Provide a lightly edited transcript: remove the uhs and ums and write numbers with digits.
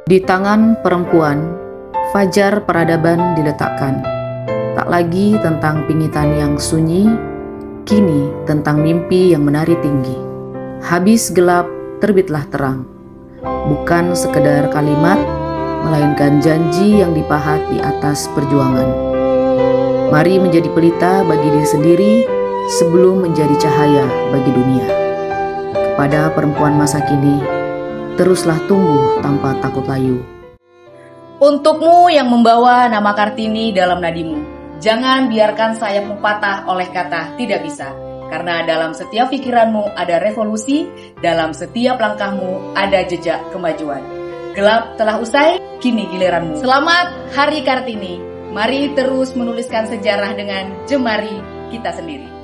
Di tangan perempuan, fajar peradaban diletakkan. Tak lagi tentang pingitan yang sunyi, kini tentang mimpi yang menari tinggi. Habis gelap, terbitlah terang. Bukan sekedar kalimat, melainkan janji yang dipahat di atas perjuangan. Mari menjadi pelita bagi diri sendiri sebelum menjadi cahaya bagi dunia. Kepada perempuan masa kini, teruslah tumbuh tanpa takut layu. Untukmu yang membawa nama Kartini dalam nadimu, jangan biarkan sayapmu patah oleh kata tidak bisa. Karena dalam setiap pikiranmu ada revolusi, dalam setiap langkahmu ada jejak kemajuan. Gelap telah usai, kini giliranmu. Selamat Hari Kartini. Mari terus menuliskan sejarah dengan jemari kita sendiri.